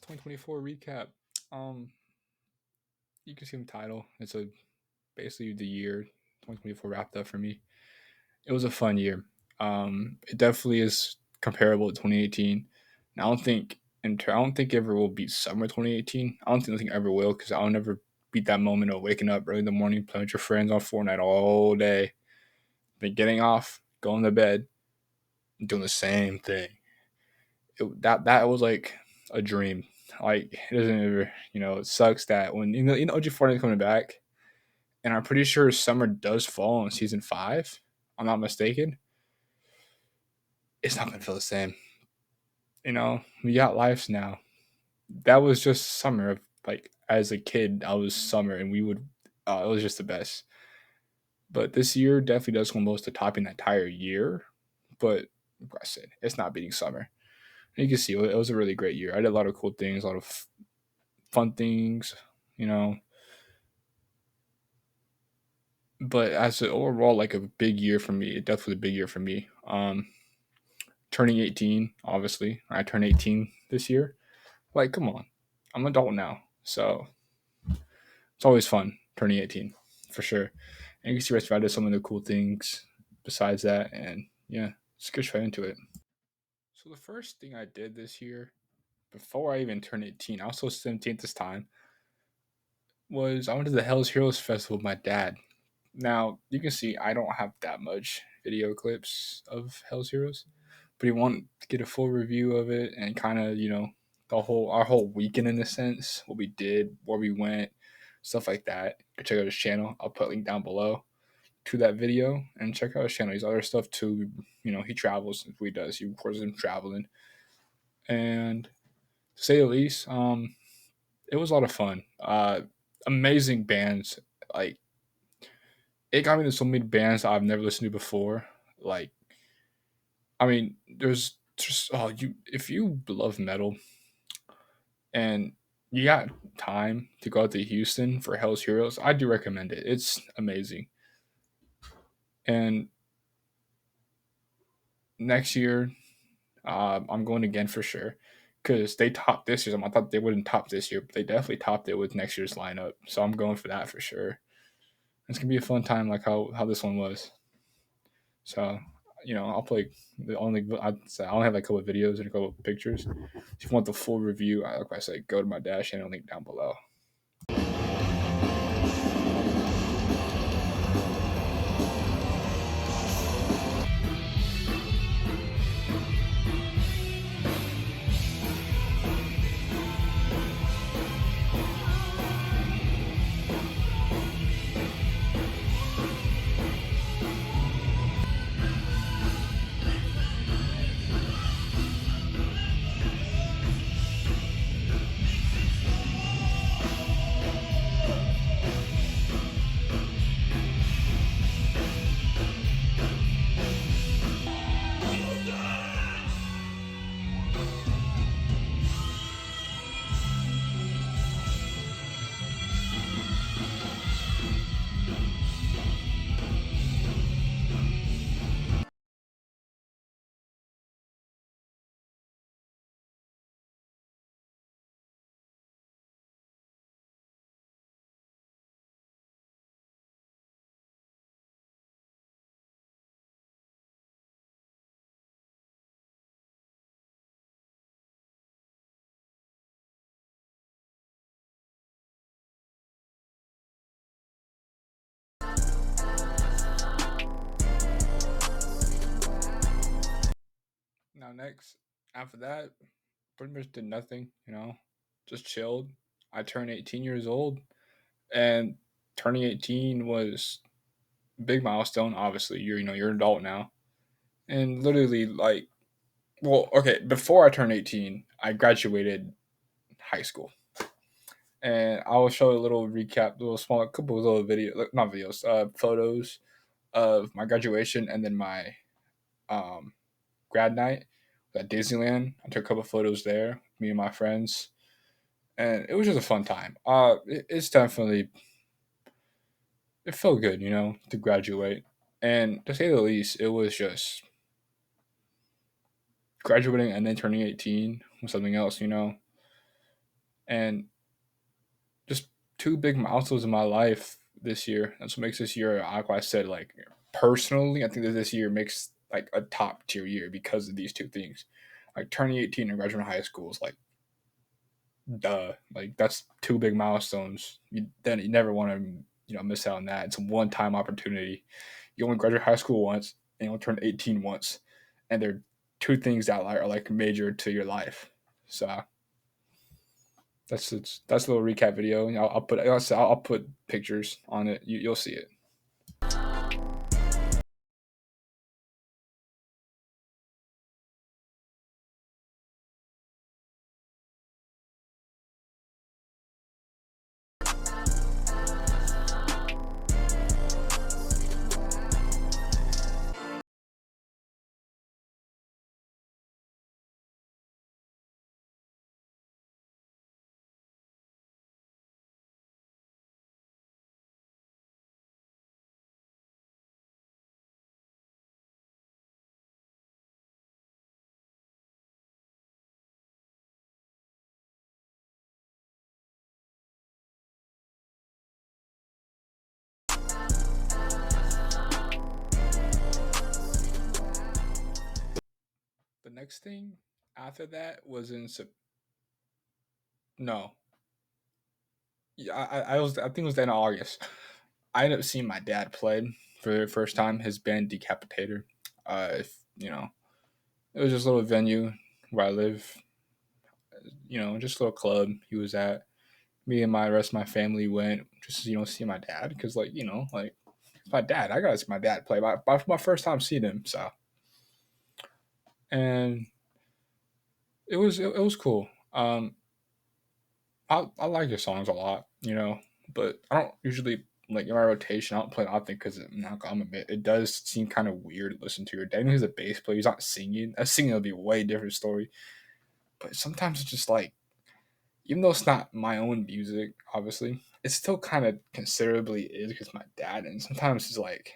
Class 2024 recap. Um, you can see the title. It's a basically the year 2024 wrapped up for me. It was a fun year. It definitely is comparable to 2018. And I don't think ever will beat summer 2018. I don't think ever will because I'll never beat that moment of waking up early in the morning, playing with your friends on Fortnite all day, then getting off, going to bed, and doing the same thing. That was like a dream. Like it doesn't ever, it sucks that when OG Fortnite is coming back, and I'm pretty sure summer does fall in season five. I'm not mistaken. It's not gonna feel the same. We got lives now. That was just summer. Like as a kid, I was summer, and we would. It was just the best. But this year definitely does come close to topping the entire year. But like I said, it's not beating summer. And you can see it was a really great year. I did a lot of cool things, a lot of fun things, you know. But as an overall, like a big year for me, it definitely a big year for me. Turning 18, obviously, I turned 18 this year. Like, come on, I'm an adult now, so it's always fun turning 18 for sure. And you can see rest of I did some of the cool things besides that, and yeah, let's get straight into it. So the first thing I did this year, before I even turned 18, I was also 17 this time, was I went to the Hell's Heroes Festival with my dad. Now you can see I don't have that much video clips of Hell's Heroes, but you want to get a full review of it and kind of our whole weekend in a sense, what we did, where we went, stuff like that. Check out his channel. I'll put a link down below to that video and check out his channel. He's other stuff too. He travels. He does. He records him traveling, and to say the least, it was a lot of fun. Amazing bands like it got me to so many bands I've never listened to before. Like, I mean, there's just you if you love metal and you got time to go out to Houston for Hell's Heroes, I do recommend it. It's amazing. And next year, I'm going again for sure because they topped this year's. I thought they wouldn't top this year, but they definitely topped it with next year's lineup. So I'm going for that for sure. It's gonna be a fun time, like how this one was. So, I'll play the only I only have like a couple of videos and a couple of pictures. If you want the full review, like I said, go to my dash channel link down below. Now next, after that, pretty much did nothing. Just chilled. I turned 18 years old, and turning 18 was a big milestone. Obviously, you're an adult now, and literally like, well, okay, before I turned 18, I graduated high school. And I will show a little recap, a little small, couple of little not videos, photos of my graduation and then my um, grad night at Disneyland. I took a couple of photos there, me and my friends, and it was just a fun time. It's definitely it felt good, to graduate, and to say the least, it was just graduating and then turning 18 was something else. and just two big milestones in my life this year. That's what makes this year, like I said, like personally, I think that this year makes like a top tier year because of these two things. Like turning 18 and graduating high school is like duh. Like that's two big milestones. You never want to miss out on that. It's a one time opportunity. You only graduate high school once, and you only turn 18 once, and they're two things that are like major to your life. So that's a little recap video. I'll put pictures on it. You'll see it. The next thing after that was no, yeah, I think it was then August. I ended up seeing my dad play for the first time. His band Decapitator. If, it was just a little venue where I live. Just a little club he was at. Me and my rest of my family went just see my dad because like it's my dad. I gotta see my dad play. My first time seeing him. So and it was cool. I like his songs a lot, but I don't usually like in my rotation. I don't play it often because I'm a bit. It does seem kind of weird to listen to your dad. He's a bass player. He's not singing. A singing would be a way different story. But sometimes it's just like, even though it's not my own music, obviously, it still kind of considerably is because my dad. And sometimes it's like,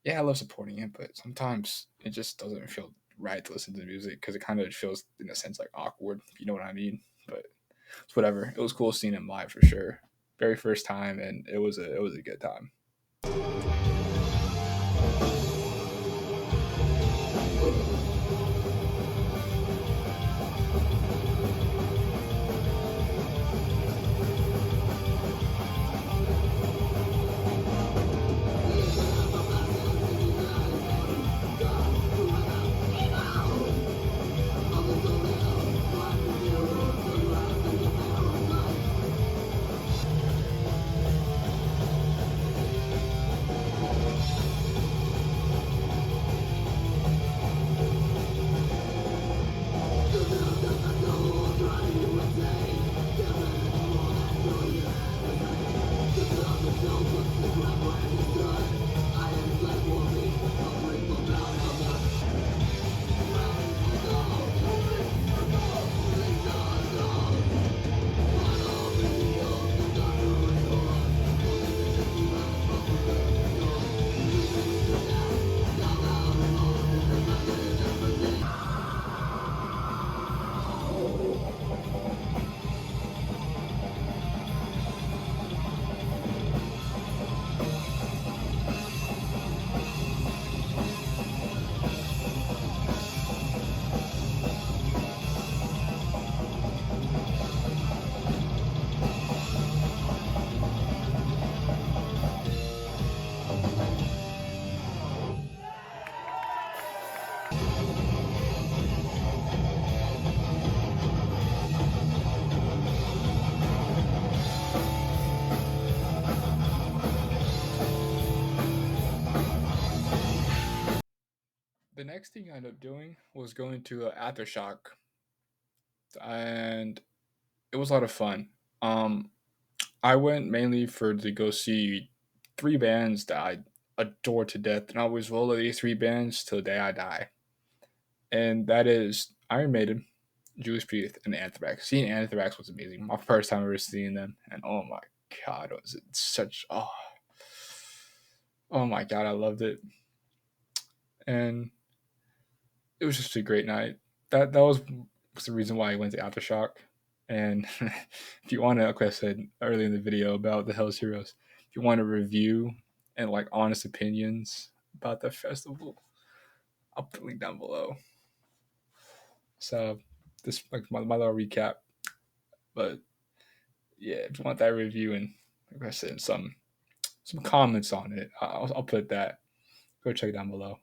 yeah, I love supporting it, but sometimes it just doesn't feel right to listen to the music because it kind of feels, in a sense, like awkward. You know what I mean? But it's whatever. It was cool seeing him live for sure. Very first time, and it was a good time. The next thing I ended up doing was going to Aftershock, and it was a lot of fun. I went mainly to go see three bands that I adore to death, and I always roll these three bands till the day I die. And that is Iron Maiden, Judas Priest, and Anthrax. Seeing Anthrax was amazing. My first time ever seeing them, and oh my god, was it such oh my god, I loved it, and it was just a great night. That was the reason why I went to Aftershock. And if you want to, like I said earlier in the video about the Hell's Heroes, if you want a review and like honest opinions about the festival, I'll put the link down below. So this like my little recap, but yeah, if you want that review and like I said some comments on it, I'll put that. Go check it down below.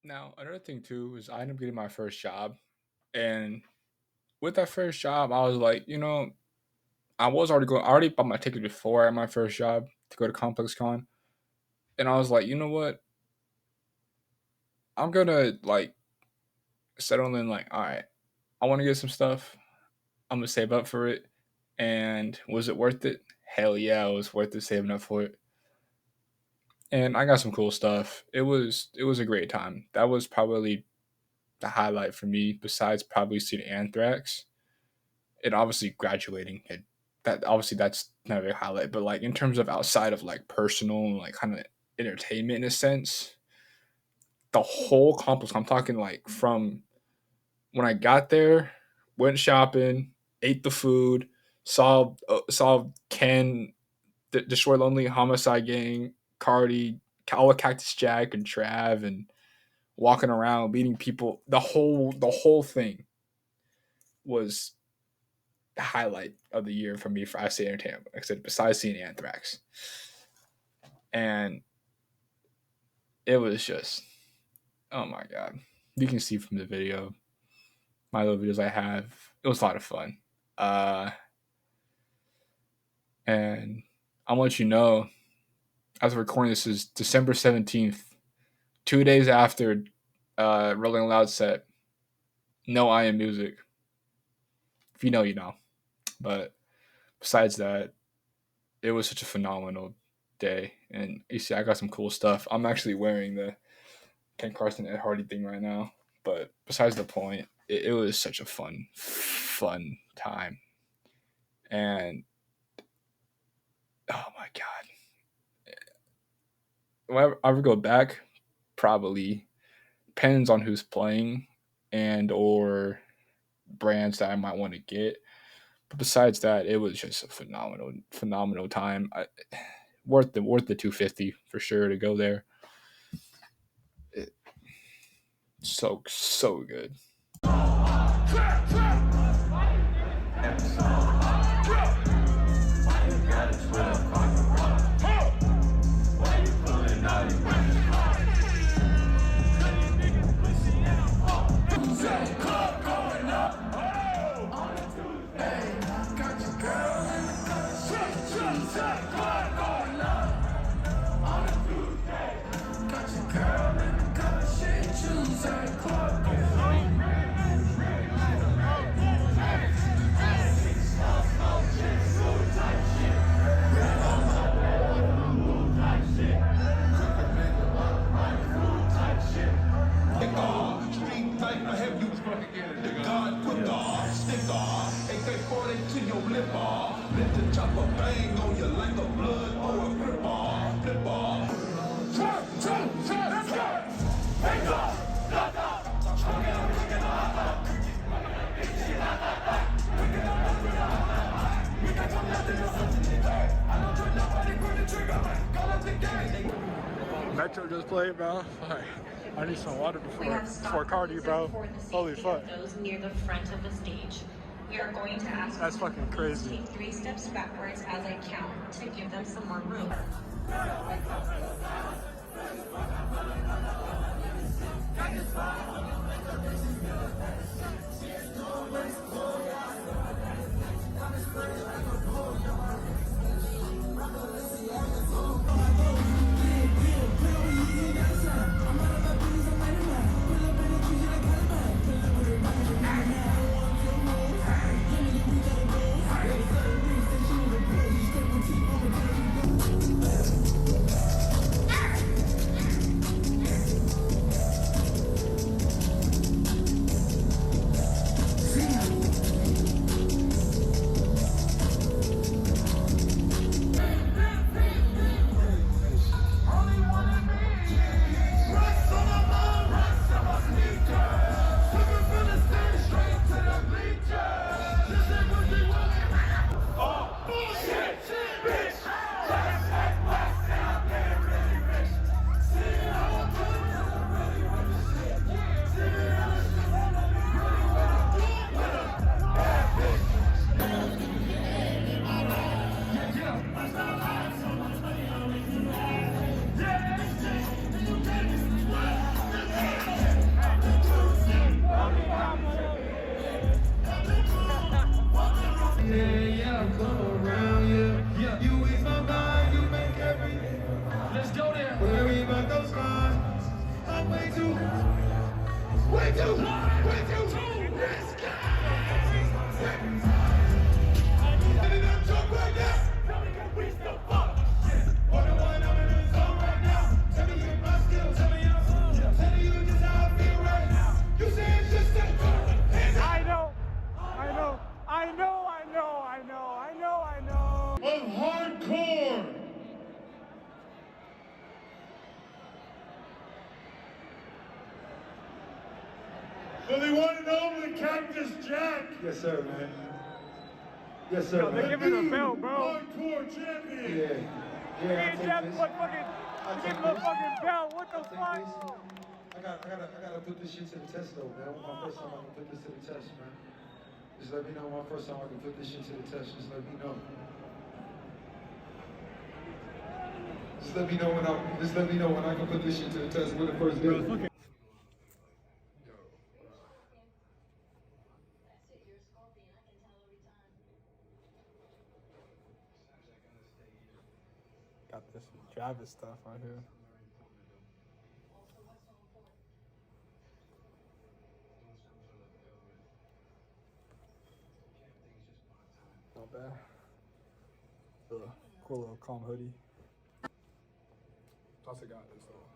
Now, another thing too is I ended up getting my first job, and with that first job, I was like, I already bought my ticket before at my first job to go to Complex Con, and I was like, you know what, I'm gonna like settle in. Like, all right, I want to get some stuff. I'm gonna save up for it, and was it worth it? Hell yeah, it was worth it saving up for it. And I got some cool stuff. It was a great time. That was probably the highlight for me, besides probably seeing Anthrax and obviously graduating. That obviously that's not a highlight, but like in terms of outside of like personal like kind of entertainment in a sense, the whole complex. I'm talking like from when I got there, went shopping, ate the food, saw Ken, Destroy Lonely, Homicide Gang, Cardi, all Cactus Jack, and Trav, and walking around meeting people. The whole thing was the highlight of the year for me for I Say Entertainment. Like I said, besides seeing Anthrax, and it was just, oh my god! You can see from the video, my little videos I have. It was a lot of fun, and I'm gonna let you know. As we're recording, this is December 17th, 2 days after Rolling Loud set. No I Am Music. If you know, you know. But besides that, it was such a phenomenal day. And you see, I got some cool stuff. I'm actually wearing the Ken Carson Ed Hardy thing right now. But besides the point, it was such a fun time. And oh my god, whenever I ever go back, probably depends on who's playing and or brands that I might want to get. But besides that, it was just a phenomenal time. Worth the 250 for sure to go there. It, so good. Nitro just played, bro. I need some water before cardio, bro. Holy fuck. Those near the front of the stage. We are going to ask That's fucking crazy. to take 3 steps backwards as I count to give them some more room. Of hardcore. So they want to know the Cactus Jack. Yes, sir, man. Yes, sir. Yo, they give me the belt, bro. Hardcore champion. Yeah. Me and Jeff put fucking, give him a fucking belt. What the fuck? I gotta put this shit to the test, though, man. My first time I can put this to the test, man. Just let me know my first time I can put this shit to the test. Just let me know. Just let me know when I can put this shit to the test. We're the first day. Got this Travis stuff right here. Not bad. Cool little calm hoodie. Plus I got this though.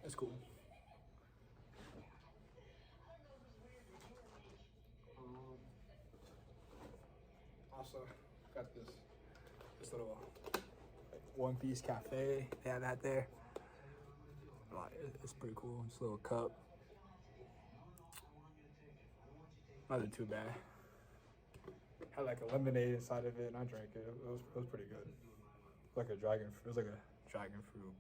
It's cool. Also got this little One Piece cafe. They have that there. Like, it's pretty cool. This little cup. Nothing too bad. Had like a lemonade inside of it, and I drank it. It was pretty good. Like a dragon. It was like a dragon fruit.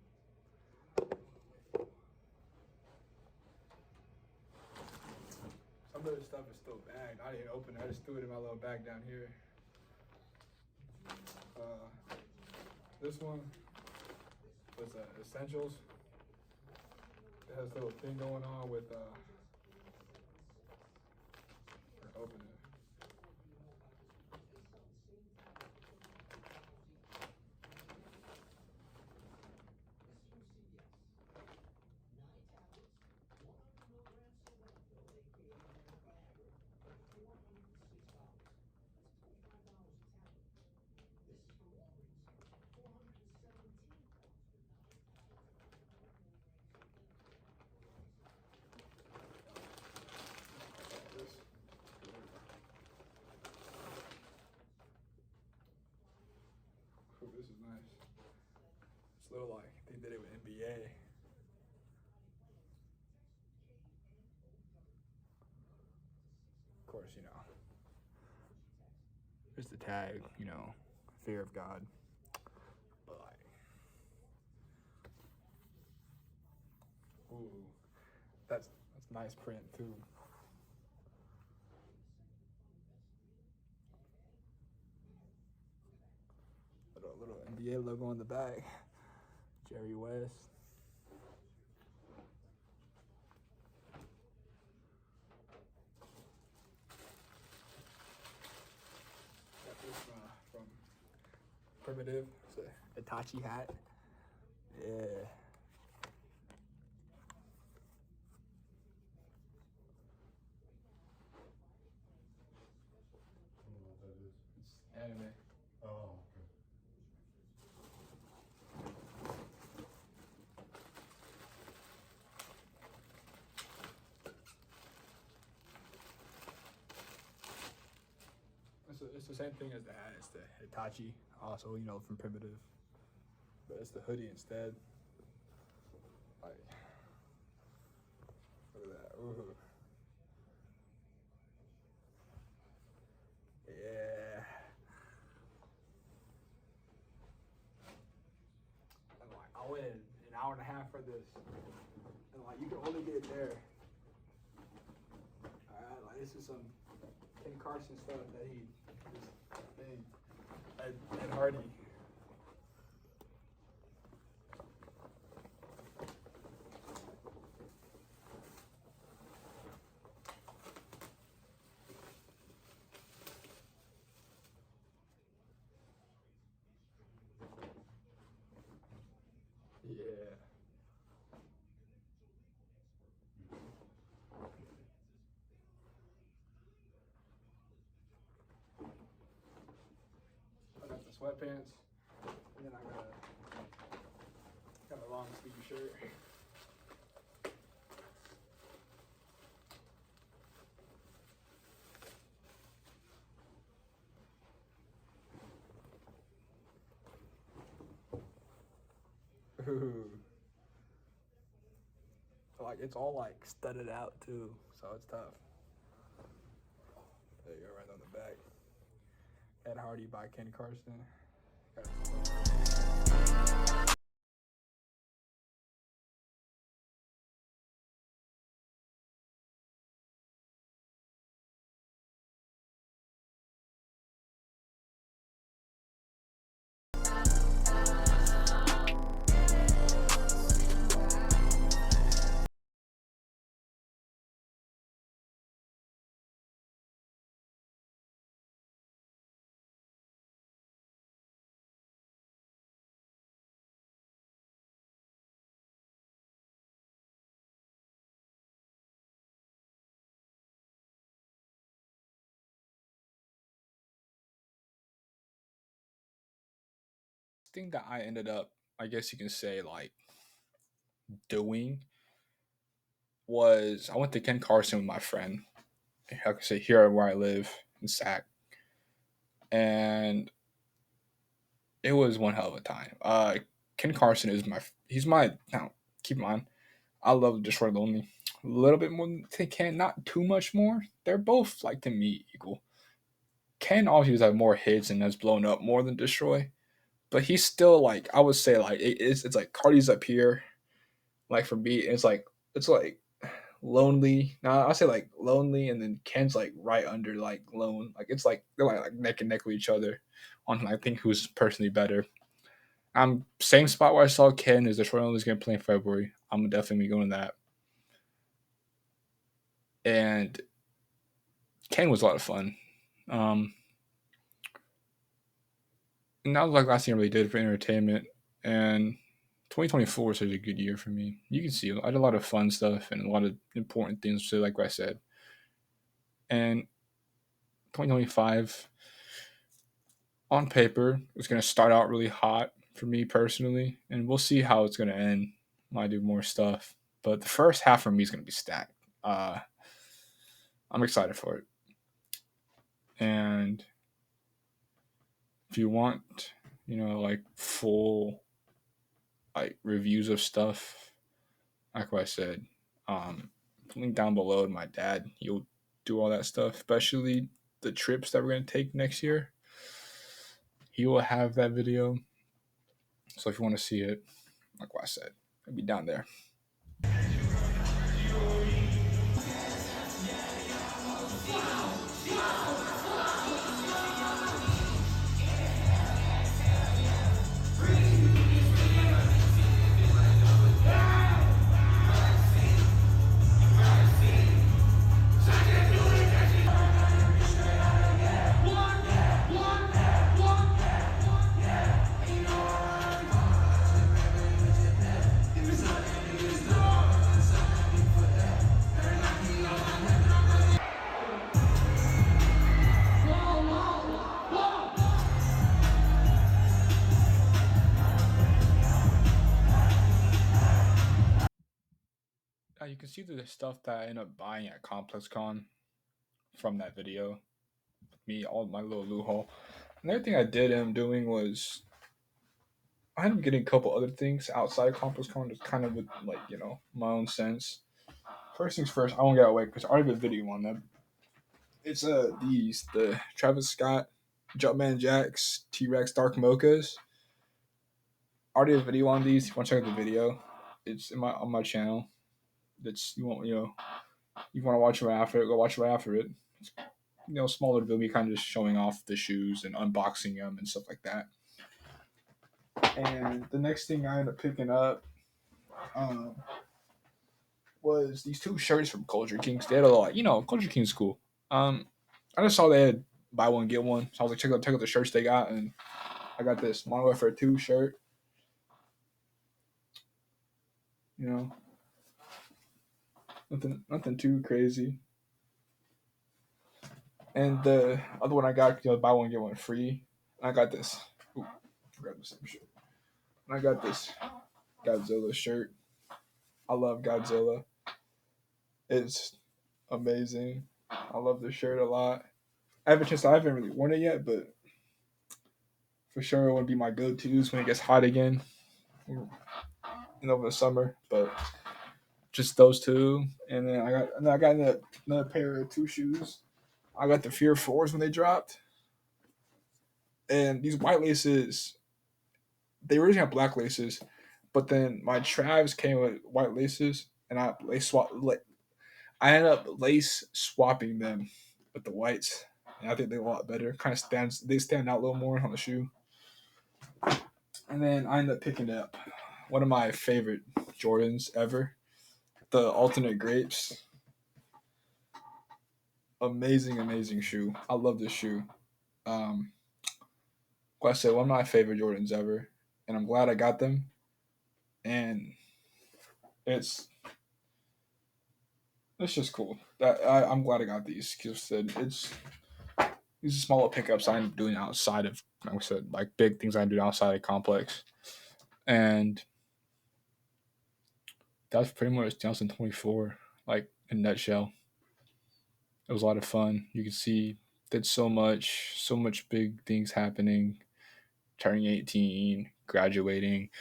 Some of the stuff is still bagged. I didn't open it. I just threw it in my little bag down here. This one was essentials. It has a little thing going on with open it. Ooh, this is nice. It's a little like they did it with NBA. Of course, you know. There's the tag, you know, fear of God. Ooh, that's nice print too. Little NBA logo on the back. Jerry West. Got this from Primitive. It's a Itachi hat. Yeah. It's anime. Oh, okay. It's the same thing as the hat. It's the Hitachi, also, from Primitive. But it's the hoodie instead. Like, look at that. Ooh. Yeah. And I went an hour and a half for this. And you can only get there. Alright, this is some Ken Carson stuff that he just made. Ed Hardy. Yeah. I got the sweatpants, and then I got a long sleeve shirt. Ooh. It's all studded out too, so it's tough. There you go, right on the back. Ed Hardy by Ken Carson. Thing that I ended up, I guess you can say, doing was I went to Ken Carson with my friend. I can say here where I live in Sac, and it was one hell of a time. Ken Carson is he's my now. Keep in mind, I love Destroy Lonely a little bit more than Ken, not too much more. They're both to me equal. Ken obviously has more hits and has blown up more than Destroy, but he's still I would say it's Cardi's up here. For me, it's Lonely. Nah, I say Lonely, and then Ken's right under Lone. It's they're neck and neck with each other on I think who's personally better. Same spot where I saw Ken is the Detroit Only's gonna play in February. I'm definitely going to that. And Ken was a lot of fun. And that was last thing I really did for entertainment. And 2024 is such a good year for me. You can see I had a lot of fun stuff and a lot of important things to like I said. And 2025 on paper is going to start out really hot for me personally, and we'll see how it's going to end when I do more stuff. But the first half for me is going to be stacked. I'm excited for it. And if you want, full reviews of stuff, like what I said, link down below to my dad. He'll do all that stuff, especially the trips that we're going to take next year. He will have that video. So if you want to see it, like what I said, it'll be down there. you can see the stuff that I ended up buying at ComplexCon from that video. Me, all my little loot haul. Another thing I did end up doing was I ended up getting a couple other things outside of ComplexCon, just kind of with like my own sense. First things first, I won't get away because I already have a video on them. It's the Travis Scott, Jumpman Jacks, T Rex Dark Mochas. I already have a video on these. If you want to check out the video, it's on my channel. That's you want you want to watch it right after it, go watch it right after it. It's, smaller video, me kind of just showing off the shoes and unboxing them and stuff like that. And the next thing I ended up picking up was these two shirts from Culture Kings. They had a lot, Culture Kings cool. I just saw they had buy one get one, so I was like, check out the shirts they got, and I got this Modern Warfare 2 shirt. Nothing too crazy. And the other one I got, buy one get one free. I got this. Ooh, I grabbed the same shirt. And I got this Godzilla shirt. I love Godzilla. It's amazing. I love this shirt a lot. I haven't really worn it yet, but for sure it would be my go-tos when it gets hot again, over the summer. But just those two, and then I got another pair of two shoes. I got the Fear 4s when they dropped, and these white laces. They originally had black laces, but then my Travs came with white laces, and I ended up lace swapping them with the whites, and I think they're a lot better. They stand out a little more on the shoe. And then I ended up picking up one of my favorite Jordans ever, the Alternate Grapes. Amazing shoe. I love this shoe. Like I said, one of my favorite Jordans ever, and I'm glad I got them. And it's just cool. I'm glad I got these because these are smaller pickups I'm doing outside of, like I said, like big things I do outside of Complex. And that's pretty much 2024, like in a nutshell. It was a lot of fun. You can see did so much big things happening. Turning 18, graduating,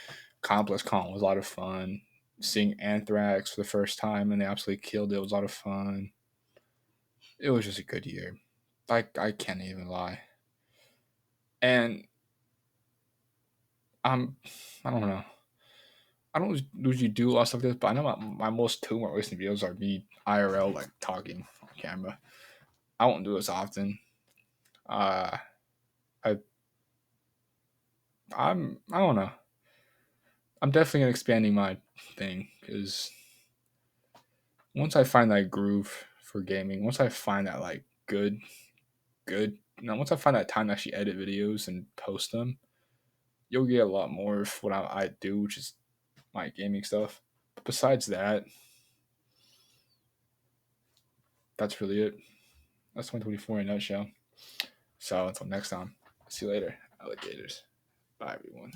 Complex Con was a lot of fun. Seeing Anthrax for the first time and they absolutely killed it. It was a lot of fun. It was just a good year. I can't even lie. And I don't know. I don't usually do a lot of stuff like this, but I know my most two more listening videos are me IRL, like talking on camera. I won't do this often. I I don't know. I'm definitely expanding my thing because once I find that groove for gaming, once I find that like good, once I find that time to actually edit videos and post them, you'll get a lot more of what I do, which is my gaming stuff. But besides that, that's really it. That's 2024 in a nutshell. So until next time, see you later, alligators. Bye, everyone.